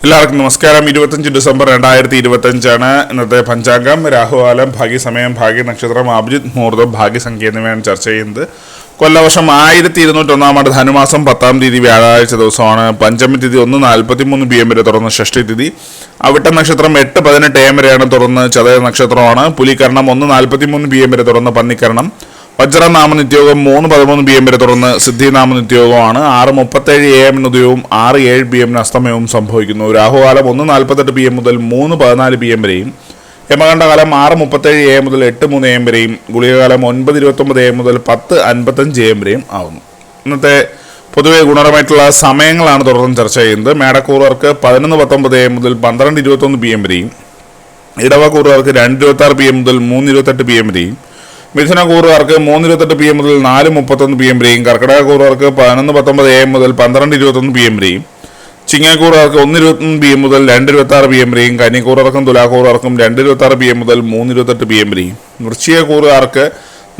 എല്ലാവർക്കും നമസ്കാരം. 25 ഡിസംബർ 2025 ഇന്നത്തെ പഞ്ചാംഗം. രാഹുകാലം, ഭാഗ്യസമയം, ഭാഗ്യനക്ഷത്രം, അഭിജിത്ത് മുഹൂർത്തം, ഭാഗ്യസംഖ്യ എന്നിവയാണ് ചർച്ച ചെയ്യുന്നത്. കൊല്ലവർഷം 1201 ധനുമാസം 10-ാം തീയതി വ്യാഴാഴ്ച ദിവസമാണ്. പഞ്ചമി തിഥി 1:43 PM വരെ തുറന്ന് ഷഷ്ടി തിഥി. അവിട്ട നക്ഷത്രം 8:18 AM വരെയാണ് തുറന്ന് ചതയ നക്ഷത്രമാണ്. പുലികരണം 1:43 PM വരെ തുറന്ന് പന്നിക്കരണം. വജ്രനാമ നിത്യയോഗം 3:13 PM വരെ തുറന്ന് സിദ്ധിനാമ നിത്യയോഗമാണ്. 6:37 AM ഉദയവും 6:07 PM അസ്തമയവും സംഭവിക്കുന്നു. രാഹുകാലം 1:48 PM മുതൽ 3:14 PM വരെയും, യമകണ്ഠകാലം 6:37 AM മുതൽ 8:03 AM വരെയും, ഗുളികകാലം 9:29 AM മുതൽ 10:55 AM വരെയും ആവുന്നു. ഇന്നത്തെ പൊതുവെ ഗുണപരമായിട്ടുള്ള സമയങ്ങളാണ് തുടർന്ന് ചർച്ച ചെയ്യുന്നത്. മേടക്കൂറുകാർക്ക് 11:19 AM മുതൽ 12:21 PM വരെയും, ഇടവക്കൂറുകാർക്ക് 2:26 PM മുതൽ 3:28 PM വരെയും, മിഥുനക്കൂറുകാർക്ക് 3:28 PM മുതൽ 4:31 PM വരെയും, കർക്കിടകക്കൂറുകാർക്ക് 11:19 AM മുതൽ 12:21 PM വരെയും, ചിങ്ങക്കൂറുകാർക്ക് 1:21 PM മുതൽ 2:26 PM വരെയും, കന്നിക്കൂറുകാർക്കും തുലാക്കൂറുകാർക്കും 2:26 PM മുതൽ 3:28 PM വരെയും, വൃശ്ചികക്കൂറുകാർക്ക്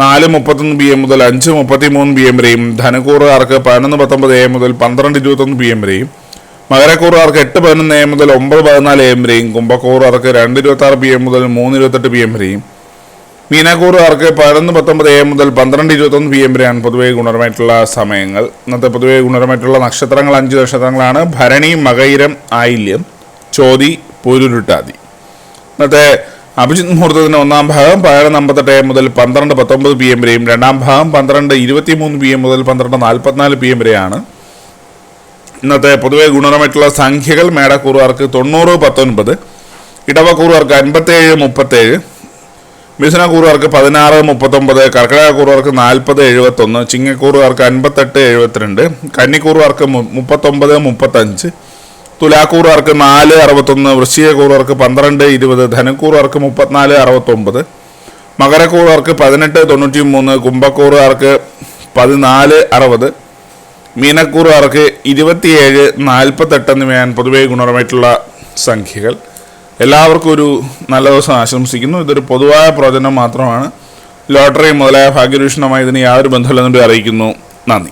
4:31 PM മുതൽ 5:33 PM വരെയും, ധനുക്കൂറുകാർക്ക് 11:19 AM മുതൽ 12:21 PM വരെയും, മകരക്കൂറുകാർക്ക് 8:11 AM മുതൽ 9:14 AM വരെയും, കുംഭക്കൂറുകാർക്ക് 2:26 PM മുതൽ 3:28 PM വരെയും, മീനക്കൂറുകാർക്ക് 11:19 AM മുതൽ 12:21 PM വരെയാണ് പൊതുവെ ഗുണപരമായിട്ടുള്ള സമയങ്ങൾ. ഇന്നത്തെ പൊതുവെ ഗുണപരമായിട്ടുള്ള നക്ഷത്രങ്ങൾ 5 നക്ഷത്രങ്ങളാണ്: ഭരണി, മകയിരം, ആയില്യം, ചോതി, പൂരുരുട്ടാതി. ഇന്നത്തെ അഭിജിത്ത് മുഹൂർത്തത്തിന്റെ 1-ാം ഭാഗം 11:58 AM മുതൽ 12:19 PM വരെയും, 2-ാം ഭാഗം 12:23 PM മുതൽ 12:44 PM വരെയാണ്. ഇന്നത്തെ പൊതുവെ ഗുണപരമായിട്ടുള്ള സംഖ്യകൾ: മേടക്കൂറുകാർക്ക് 90-19, ഇടവക്കൂറുകാർക്ക് 57-37, മിഥുനക്കൂറുകാർക്ക് 16-39, കർക്കിടകക്കൂറുകാർക്ക് 40-71, ചിങ്ങക്കൂറുകാർക്ക് 58-72, കന്നിക്കൂറുകാർക്ക് 39-35, തുലാക്കൂറുകാർക്ക് 4-61, വൃശ്ചികക്കൂറുകാർക്ക് 12-20, ധനുക്കൂറുകാർക്ക് 34-69, മകരക്കൂറുകാർക്ക് 18-93, കുംഭക്കൂറുകാർക്ക് 14-60, മീനക്കൂറുകാർക്ക് 27-48 എന്നിവയാണ് പൊതുവെ ഗുണപരമായിട്ടുള്ള സംഖ്യകൾ. എല്ലാവർക്കും ഒരു നല്ല ദിവസം ആശംസിക്കുന്നു. ഇതൊരു പൊതുവായ പ്രവചനം മാത്രമാണ്. ലോട്ടറി മുതലായ ഭാഗ്യരൂഷണമായി ഇതിന് യാതൊരു ബന്ധമില്ലെന്നുകൂടി അറിയിക്കുന്നു. നന്ദി.